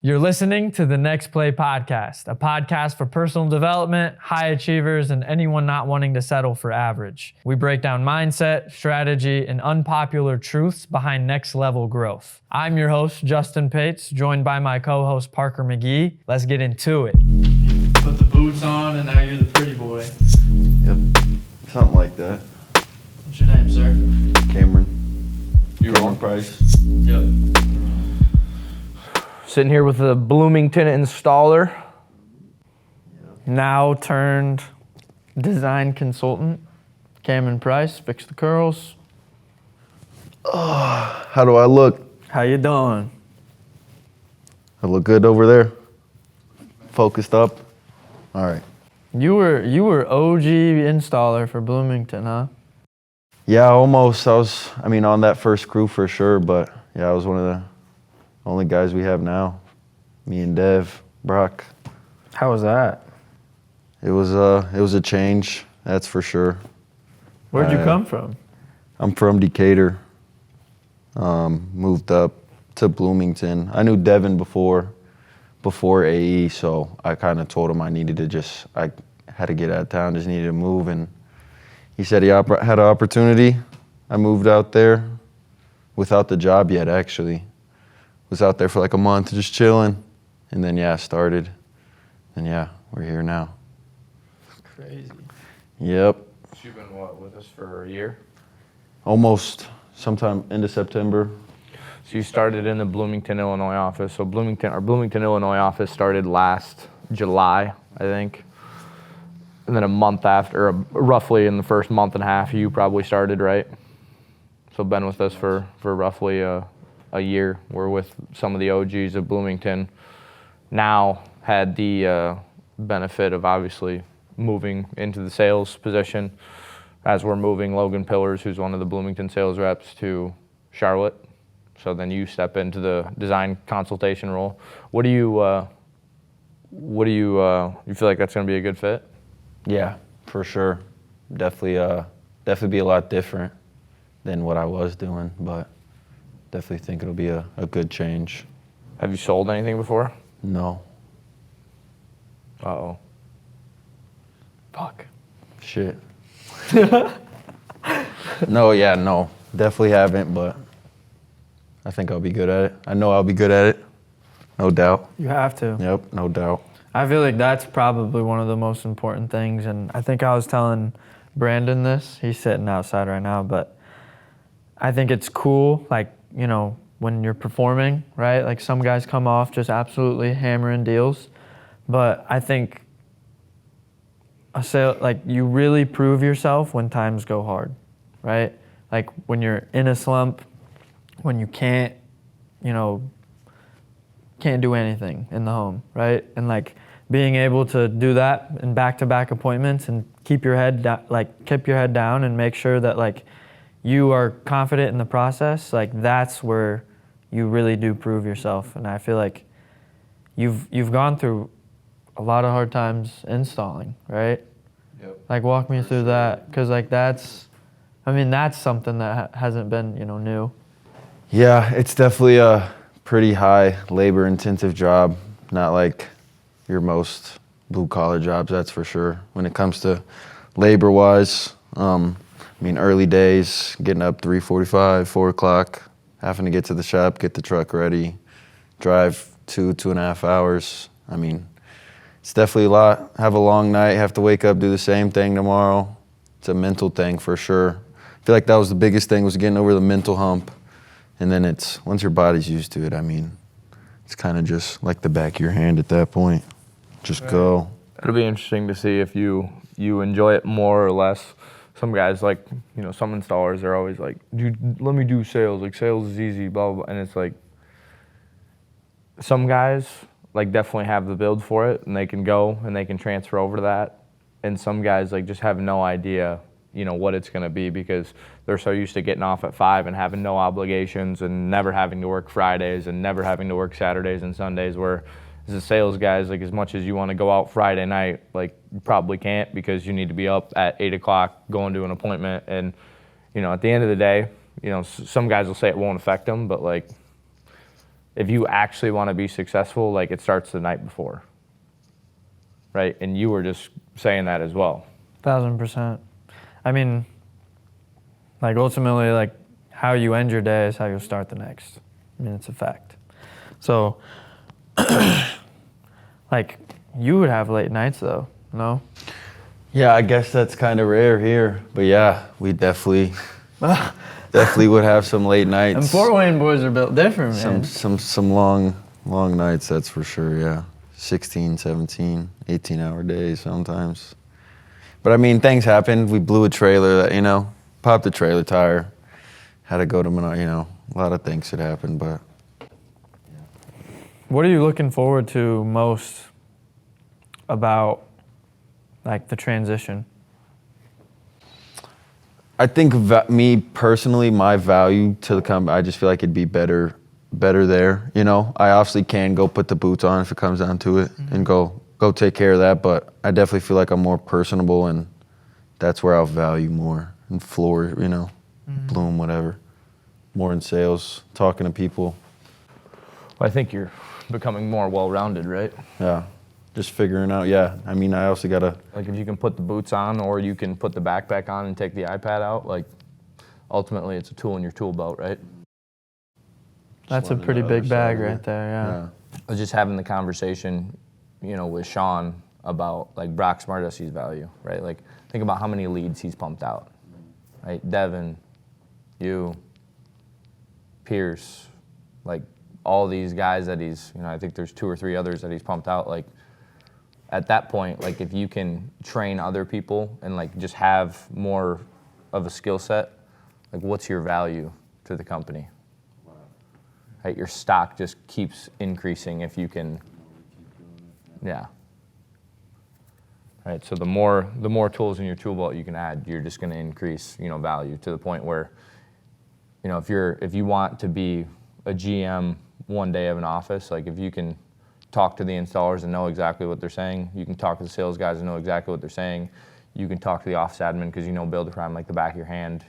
You're listening to the Next Play Podcast, a podcast for personal development, high achievers, and anyone not wanting to settle for average. We break down mindset, strategy, and unpopular truths behind next level growth. I'm your host, Justin Pates, joined by my co-host, Parker McGee. Let's get into it. Put the boots on and now you're the pretty boy. Yep, something like that. What's your name, sir? Cameron. Cameron Price. Yep. Sitting here with a Bloomington installer. Now turned design consultant, Cameron Price, fix the curls. How do I look? How you doing? I look good over there? Focused up? All right. You were OG installer for Bloomington, huh? Yeah, almost. I was on that first crew for sure, but yeah, I was one of the only guys we have now. Me and Dev, Brock. How was that? It was a change, that's for sure. Where'd you come from? I'm from Decatur. Moved up to Bloomington. I knew Devin before AE, so I kind of told him I had to get out of town, just needed to move, and he said he had an opportunity. I moved out there without the job yet, actually. Was out there for like a month just chilling, and then I started, and we're here now. Crazy. Yep. You've been with us for a year? Almost, sometime into September. So you started in the Bloomington, Illinois office. So our Bloomington, Illinois office started last July, I think. And then a month after, roughly in the first month and a half, you probably started, right? So been with us for roughly a year. We're with some of the OGs of Bloomington. Now had the benefit of obviously moving into the sales position as we're moving Logan Pillars, who's one of the Bloomington sales reps, to Charlotte. So then you step into the design consultation role. You feel like that's going to be a good fit? Yeah, for sure. Definitely be a lot different than what I was doing, but definitely think it'll be a good change. Have you sold anything before? No. Uh-oh. Fuck. Shit. No. Definitely haven't, but I think I'll be good at it. I know I'll be good at it. No doubt. You have to. Yep, no doubt. I feel like that's probably one of the most important things, and I think I was telling Brandon this. He's sitting outside right now, but I think it's cool, like, when you're performing, right? Like some guys come off just absolutely hammering deals, but I think you really prove yourself when times go hard, right? Like when you're in a slump, when you can't do anything in the home, right? And like being able to do that in back-to-back appointments and keep your head down and make sure that like you are confident in the process, like that's where you really do prove yourself. And I feel like you've gone through a lot of hard times installing, right? Yep. Like walk me through that, because like that's something that hasn't been new. Yeah, it's definitely a pretty high labor-intensive job, not like your most blue-collar jobs, that's for sure. When it comes to labor-wise, early days, getting up 3:45, 4 o'clock, having to get to the shop, get the truck ready, drive 2.5 hours. It's definitely a lot. Have a long night, have to wake up, do the same thing tomorrow. It's a mental thing for sure. I feel like that was the biggest thing, was getting over the mental hump. And then once your body's used to it, it's kind of just like the back of your hand at that point. Just go. It'll be interesting to see if you enjoy it more or less. Some guys, like, some installers are always like, dude, let me do sales. Like, sales is easy, blah, blah, blah. And it's like, some guys, like, definitely have the build for it, and they can go and they can transfer over to that. And some guys, like, just have no idea, what it's going to be, because they're so used to getting off at 5 and having no obligations and never having to work Fridays and never having to work Saturdays and Sundays, where as a sales guys, like, as much as you want to go out Friday night, like, you probably can't, because you need to be up at 8 o'clock going to an appointment. And, at the end of the day, some guys will say it won't affect them, but like if you actually want to be successful, like it starts the night before, right? And you were just saying that as well. 1,000%. I mean, like ultimately, like how you end your day is how you'll start the next. I mean, it's a fact. So, like, you would have late nights though, no? Yeah, I guess that's kind of rare here, but yeah, we definitely would have some late nights. And Fort Wayne boys are built different, man. Some long nights, that's for sure, yeah. 16, 17, 18-hour days sometimes. But I mean, things happened. We blew a trailer, popped a trailer tire. Had to go to Menard, a lot of things had happened, but. What are you looking forward to most about, like, the transition? I think me personally, my value to the company, I just feel like it'd be better there. I obviously can go put the boots on if it comes down to it, and go take care of that. But I definitely feel like I'm more personable, and that's where I'll value more. And floor, Bloom, whatever. More in sales, talking to people. Well, I think you're becoming more well-rounded, right? Yeah, just figuring out. Yeah, I mean, I also gotta. Like if you can put the boots on, or you can put the backpack on and take the iPad out. Like, ultimately, it's a tool in your tool belt, right? That's a pretty big bag right there, yeah. I was just having the conversation, with Sean about like Brock Smartessie's value, right? Like, think about how many leads he's pumped out, right? Devin, you, Pierce, like all these guys that he's, I think there's 2 or 3 others that he's pumped out. Like, at that point, like if you can train other people and like just have more of a skill set, like what's your value to the company? Right, your stock just keeps increasing if you can. Yeah. Right. So the more tools in your tool belt you can add, you're just going to increase, value to the point where, if you want to be a GM one day of an office, like if you can talk to the installers and know exactly what they're saying, you can talk to the sales guys and know exactly what they're saying, you can talk to the office admin because build prime like the back of your hand,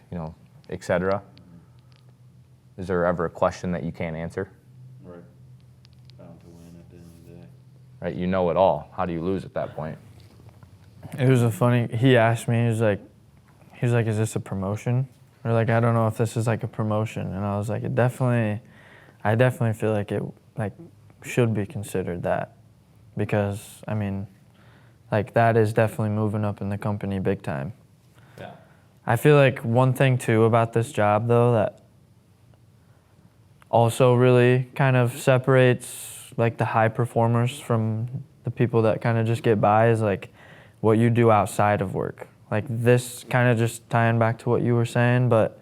et cetera. Is there ever a question that you can't answer? Right. Bound to win at the end of the day. Right, you know it all. How do you lose at that point? It was he asked me, he was like, is this a promotion? Or like, I don't know if this is like a promotion. And I was like, I definitely feel like it like should be considered that. Because, I mean, like that is definitely moving up in the company big time. Yeah. I feel like one thing too about this job though that also really kind of separates like the high performers from the people that kind of just get by is like what you do outside of work. Like this kind of just tying back to what you were saying, but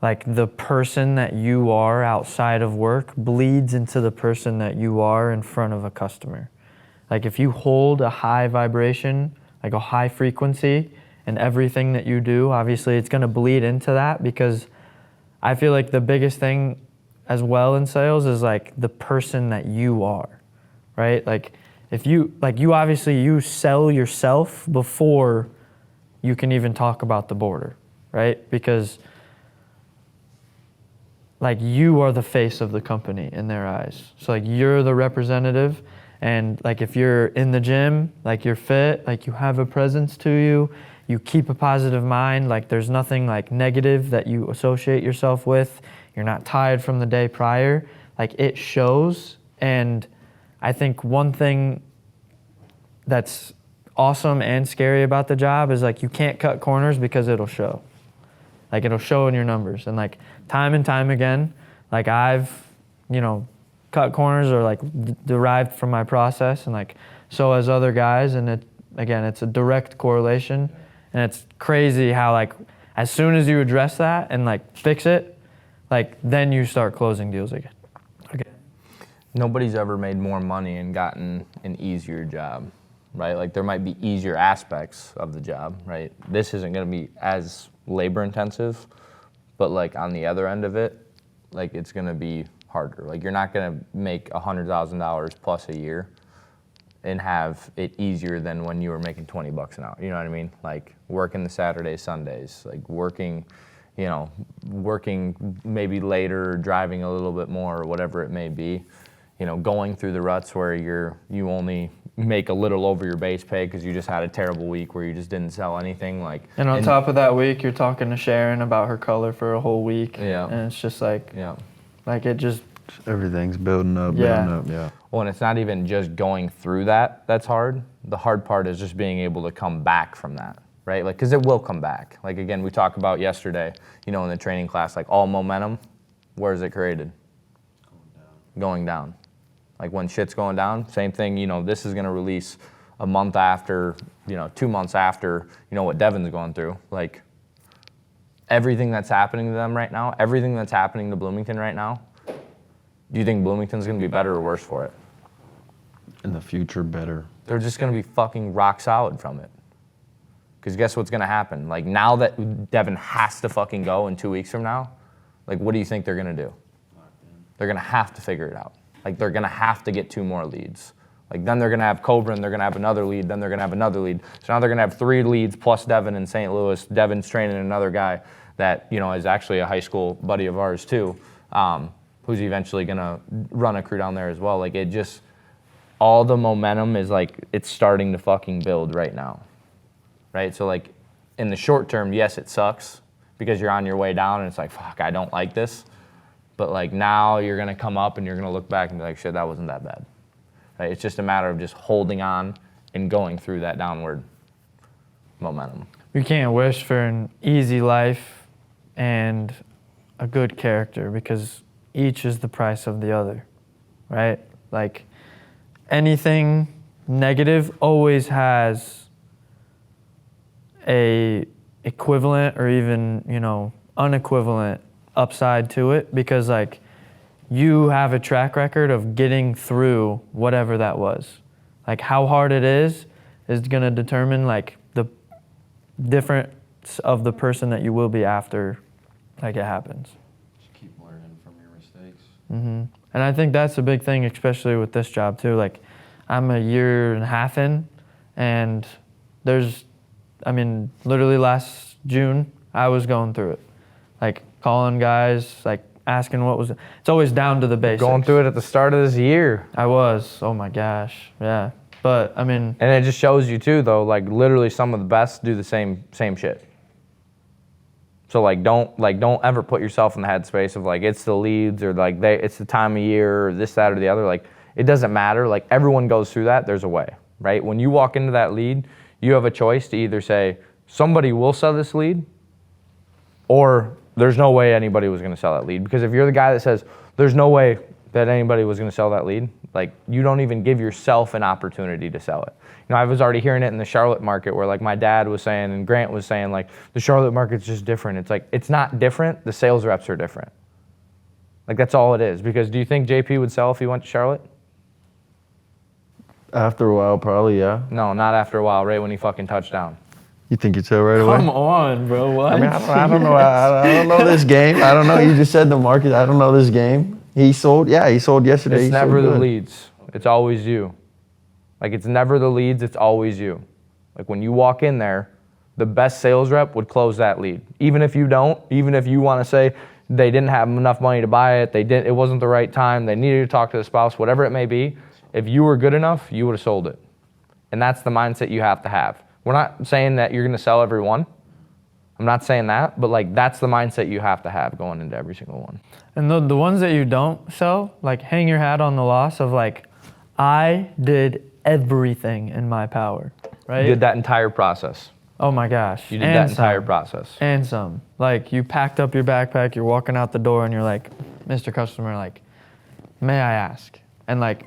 like the person that you are outside of work bleeds into the person that you are in front of a customer. Like if you hold a high vibration, like a high frequency in everything that you do, obviously it's going to bleed into that because I feel like the biggest thing as well in sales is like the person that you are, right? Like if you obviously you sell yourself before you can even talk about the border, right? Because like you are the face of the company in their eyes. So like you're the representative, and like if you're in the gym, like you're fit, like you have a presence to you, you keep a positive mind, like there's nothing like negative that you associate yourself with, you're not tired from the day prior, like it shows. And I think one thing that's awesome and scary about the job is like you can't cut corners because it'll show. Like it'll show in your numbers. And like time and time again, like I've, cut corners or like derived from my process, and like so has other guys. And it's a direct correlation. And it's crazy how like as soon as you address that and like fix it, like then you start closing deals again. Nobody's ever made more money and gotten an easier job, right? Like there might be easier aspects of the job, right? This isn't going to be as labor intensive, but like on the other end of it, like it's going to be harder. Like you're not going to make $100,000 plus a year and have it easier than when you were making $20 an hour. You know what I mean? Like working the Saturdays, Sundays, like working, you know, working maybe later, or driving a little bit more, or whatever it may be. You know, going through the ruts where you only make a little over your base pay because you just had a terrible week where you just didn't sell anything. Like, and on top of that week, you're talking to Sharon about her color for a whole week. Yeah. And it's just like, yeah. like it just, Everything's building up, Yeah. building up, yeah. Well, and it's not even just going through that's hard. The hard part is just being able to come back from that, right? Like, because it will come back. Like, again, we talked about yesterday, you know, in the training class, like all momentum, where is it created? Going down. Like when shit's going down, same thing, you know, this is going to release a month after, you know, 2 months after, you know, what Devin's going through. Like, everything that's happening to them right now, everything that's happening to Bloomington right now, do you think Bloomington's going to be better or worse for it? In the future, better. They're just going to be fucking rock solid from it. Because guess what's going to happen? Like, now that Devin has to fucking go in 2 weeks from now, like, what do you think they're going to do? They're going to have to figure it out. Like, they're going to have to get 2 more leads. Like, then they're going to have Cobra, and they're going to have another lead, then they're going to have another lead. So now they're going to have 3 leads plus Devin in St. Louis. Devin's training another guy that, you know, is actually a high school buddy of ours too, who's eventually going to run a crew down there as well. Like, it just, all the momentum is like, it's starting to fucking build right now, right? So like, in the short term, yes, it sucks because you're on your way down and it's like, fuck, I don't like this. But like, now you're gonna come up and you're gonna look back and be like, shit, that wasn't that bad, right? It's just a matter of just holding on and going through that downward momentum. you can't wish for an easy life and a good character because each is the price of the other, right? Like, anything negative always has a equivalent or even, you know, unequivalent upside to it, because like, you have a track record of getting through whatever that was. Like, how hard it is going to determine like the difference of the person that you will be after like it happens. Just keep learning from your mistakes. Mm-hmm. And I think that's a big thing, especially with this job too. Like, I'm a year and a half in, and literally last June, I was going through it. Like, calling guys, like asking it's always down to the basics. Going through it at the start of this year. I was, oh my gosh, yeah. But I mean. And it just shows you too, though, like literally some of the best do the same shit. So like don't ever put yourself in the headspace of like it's the leads or like it's the time of year or this, that, or the other. Like, it doesn't matter. Like, everyone goes through that. There's a way, right? When you walk into that lead, you have a choice to either say somebody will sell this lead, or there's no way anybody was going to sell that lead. Because if you're the guy that says there's no way that anybody was going to sell that lead, like, you don't even give yourself an opportunity to sell it. You know, I was already hearing it in the Charlotte market where like my dad was saying and Grant was saying like the Charlotte market's just different. It's like, it's not different. The sales reps are different. Like, that's all it is. Because do you think JP would sell if he went to Charlotte? After a while, probably, yeah. No, not after a while, right when he fucking touched down. You think you'd sell right away? Come on, bro. What? I mean, I don't know. I don't know this game. I don't know. You just said the market. I don't know this game. He sold yesterday. It's never the leads. It's always you. Like, it's never the leads. It's always you. Like, when you walk in there, the best sales rep would close that lead. Even if you don't, even if you want to say they didn't have enough money to buy it, it wasn't the right time, they needed to talk to the spouse, whatever it may be, if you were good enough, you would have sold it. And that's the mindset you have to have. We're not saying that you're going to sell every one. I'm not saying that, but like, that's the mindset you have to have going into every single one. And the ones that you don't sell, like, hang your hat on the loss of like, I did everything in my power, right? You did that entire process. Oh my gosh. You did that entire process. And some. Like, you packed up your backpack, you're walking out the door and you're like, Mr. Customer, like, may I ask? And like,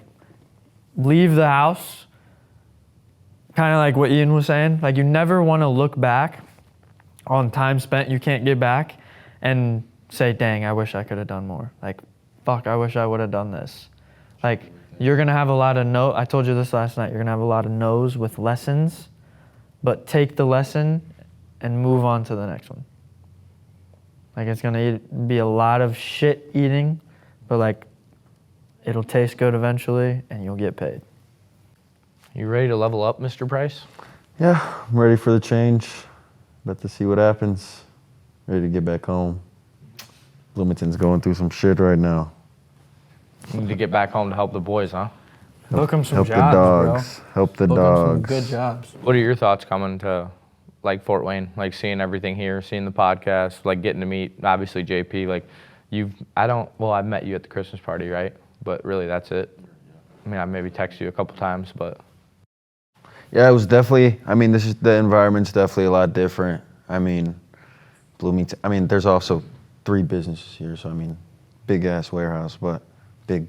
leave the house, kind of like what Ian was saying. Like, you never want to look back on time spent you can't get back and say, dang, I wish I could have done more. Like, fuck, I wish I would have done this. Like, you're going to have a lot of I told you this last night, you're going to have a lot of no's with lessons, but take the lesson and move on to the next one. Like, it's going to be a lot of shit eating, but like, it'll taste good eventually and you'll get paid. You ready to level up, Mr. Price? Yeah, I'm ready for the change. About to see what happens. Ready to get back home. Bloomington's going through some shit right now. You need to get back home to help the boys, huh? Book them some Help jobs, the dogs. bro. Help the Book 'em some dogs. good jobs. What are your thoughts coming to like Fort Wayne, like seeing everything here, seeing the podcast, like getting to meet obviously JP, like I've met you at the Christmas party, right? But really that's it. I mean, I maybe texted you a couple times, but. Yeah, it was definitely, the environment's definitely a lot different. I mean, Bloomington, there's also 3 businesses here, so big ass warehouse, but big,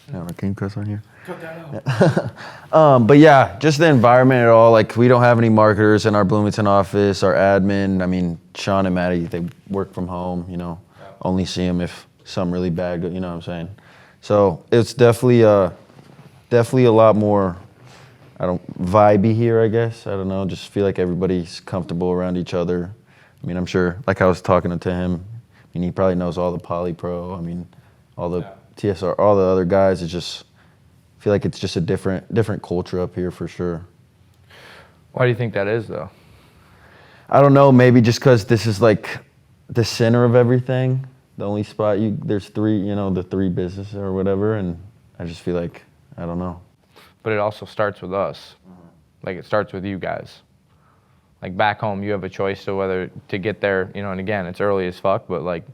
can you cuss on here? Cut that out. But yeah, just the environment at all. Like, we don't have any marketers in our Bloomington office. Our admin, Sean and Maddie, they work from home, only see them if something really bad, you know what I'm saying? So it's definitely a lot more, vibey here, I guess. I don't know, just feel like everybody's comfortable around each other. I'm sure, like I was talking to him, he probably knows all the Poly Pro, all the TSR, all the other guys. It's just, I feel like it's just a different culture up here for sure. Why do you think that is, though? I don't know, maybe just because this is like the center of everything. The only spot, there's 3, the 3 businesses or whatever, and I just feel like, I don't know. But it also starts with us. Like, it starts with you guys. Like, back home, you have a choice to whether to get there, and again, it's early as fuck, but like,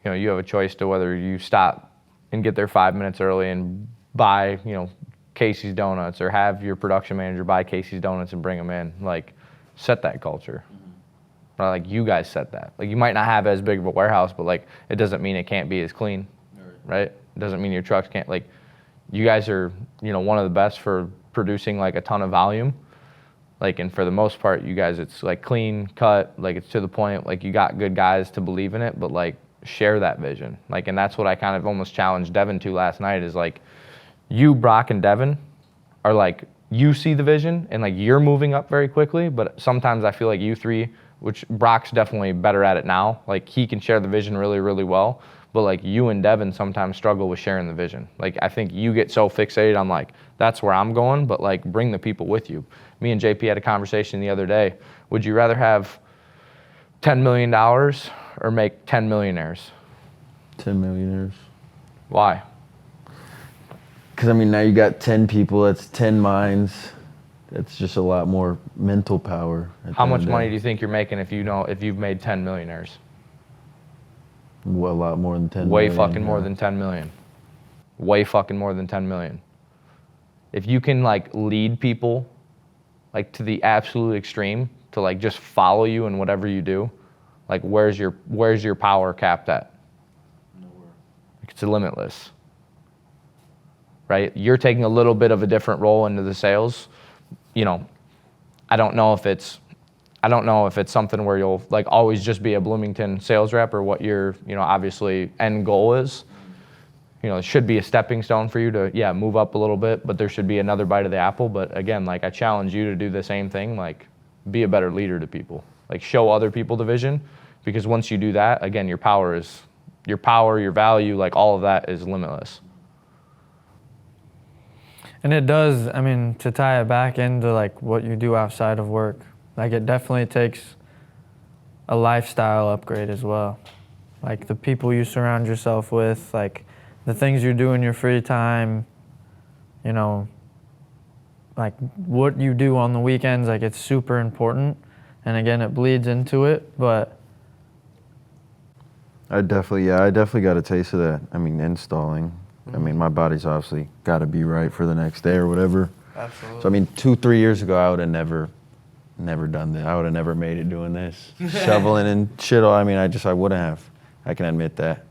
you have a choice to whether you stop and get there 5 minutes early and buy, Casey's Donuts, or have your production manager buy Casey's Donuts and bring them in. Like, set that culture. Right? Like, you guys set that. Like, you might not have as big of a warehouse, but like, it doesn't mean it can't be as clean, right? It doesn't mean your trucks can't, like, you guys are, one of the best for producing like a ton of volume. Like, and for the most part, you guys, it's like clean cut, like it's to the point, like you got good guys to believe in it, but like share that vision. Like, and that's what I kind of almost challenged Devin to last night is like, you, Brock, and Devin are like, you see the vision and like you're moving up very quickly, but sometimes I feel like you 3, which Brock's definitely better at it now, like he can share the vision really, really well. But like you and Devin sometimes struggle with sharing the vision. Like, I think you get so fixated on like, that's where I'm going, but like bring the people with you. Me and JP had a conversation the other day. Would you rather have $10 million or make 10 millionaires? 10 millionaires. Why? Because now you got 10 people, that's 10 minds. That's just a lot more mental power. How much money do you think you're making if you've made 10 millionaires? Well, a lot more than 10 Way million. fucking more than 10 million. Way fucking more than 10 million. If you can like lead people like to the absolute extreme to like just follow you in whatever you do, like where's your power capped at? Nowhere. It's limitless. Right? You're taking a little bit of a different role into the sales. I don't know if it's something where you'll like always just be a Bloomington sales rep or what your, obviously end goal is. It should be a stepping stone for you to, move up a little bit, but there should be another bite of the apple. But again, like I challenge you to do the same thing, like be a better leader to people, like show other people the vision, because once you do that, again, your power, your value, like all of that is limitless. And it does, to tie it back into like what you do outside of work, like it definitely takes a lifestyle upgrade as well. Like the people you surround yourself with, like the things you do in your free time, like what you do on the weekends, like it's super important. And again, it bleeds into it, but. I definitely got a taste of that. installing. My body's obviously got to be right for the next day or whatever. Absolutely. So 2-3 years ago, I would have never done that. I would have never made it doing this, shoveling and shit. I wouldn't have. I can admit that.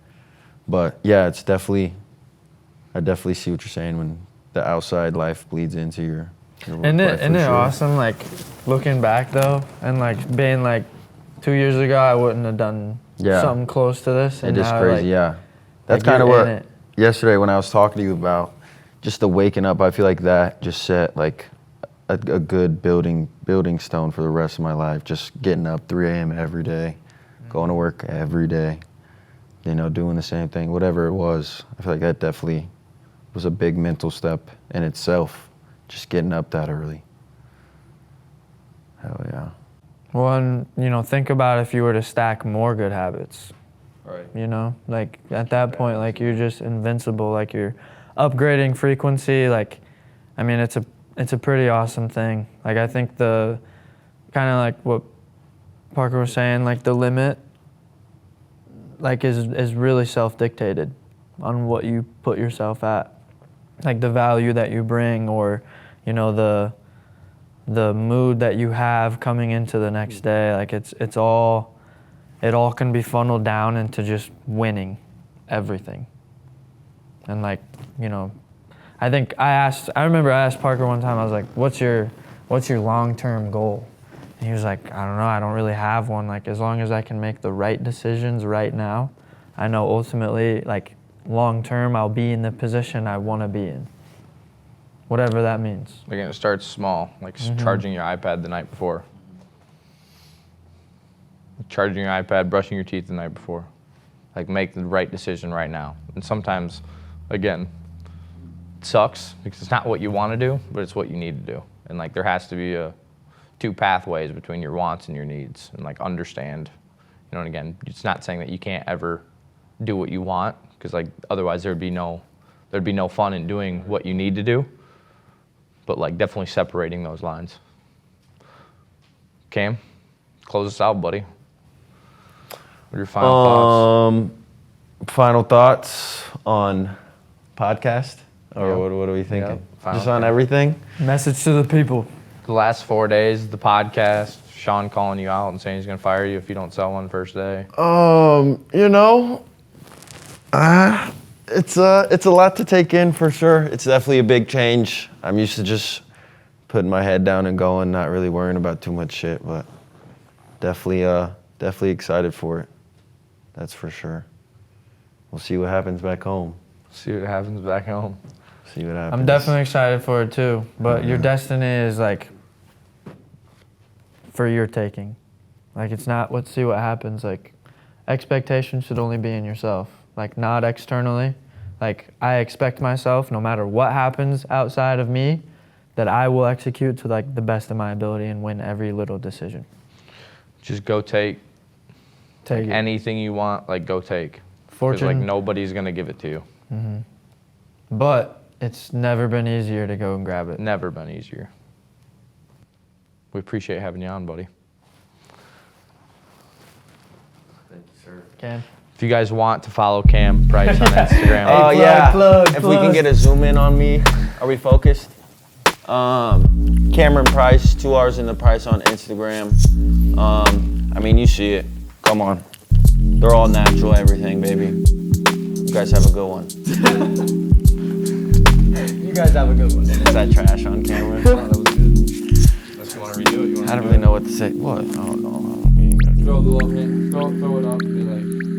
But yeah, I definitely see what you're saying when the outside life bleeds into your work Isn't life. it awesome? Like looking back though, and like being like 2 years ago, I wouldn't have done something close to this. It is now, crazy. like, Yeah, that's like kind of you're what in it. Yesterday when I was talking to you about just the waking up. I feel like that just set like a good building stone for the rest of my life. Just getting up 3 a.m. every day, going to work every day, doing the same thing, whatever it was. I feel like that definitely was a big mental step in itself, just getting up that early. Hell yeah. Well, and, you know, think about if you were to stack more good habits. Right. You know, like at that point, like you're just invincible. Like you're upgrading frequency. Like, I mean, it's a pretty awesome thing. Like I think the kind of like what Parker was saying, like the limit, like is really self-dictated on what you put yourself at, like the value that you bring, or you know the mood that you have coming into the next day. Like it all can be funneled down into just winning everything. And like, you know, I remember I asked Parker one time, I was like, what's your long-term goal? And he was like, I don't know, I don't really have one. Like as long as I can make the right decisions right now, I know ultimately like long-term I'll be in the position I want to be in. Whatever that means. Again, it starts small, like charging your iPad the night before. Charging your iPad, brushing your teeth the night before. Like make the right decision right now. And sometimes, again, it sucks because it's not what you want to do, but it's what you need to do. And like there has to be two pathways between your wants and your needs, and like understand, you know, and again, it's not saying that you can't ever do what you want, because like otherwise there'd be no fun in doing what you need to do, but like definitely separating those lines. Cam, close us out, buddy. What are your final thoughts? Final thoughts on podcast, or Yep. what are we thinking? Yep. Final Just on thoughts. everything. Message to the people. The last 4 days, the podcast, Sean calling you out and saying he's gonna fire you if you don't sell one first day. You know, it's a lot to take in for sure. It's definitely a big change. I'm used to just putting my head down and going, not really worrying about too much shit, but definitely excited for it. That's for sure. We'll see what happens back home. See what happens back home. See what happens. I'm definitely excited for it too, but your destiny is like for your taking. Like it's not, let's see what happens. Like expectations should only be in yourself, like not externally. Like I expect myself, no matter what happens outside of me, that I will execute to like the best of my ability and win every little decision. Just go take Take it. anything you want, like go take. Because Fortune, like nobody's gonna give it to you. but it's never been easier to go and grab it. Never been easier. We appreciate having you on, buddy. Thank you, sir. Cam? If you guys want to follow Cam Price on Instagram, Oh Hey, yeah. plug, If we can plug. get a zoom in on me, are we focused? Cameron Price, 2 R's in the Price on Instagram. I mean, you see it. Come on. They're all natural, everything, baby. You guys have a good one. You guys have a good one. Is that trash on camera? that was good. Unless you want to redo it, I don't really know what to say. What? I don't know. Throw the little hint. Throw it up. Be like.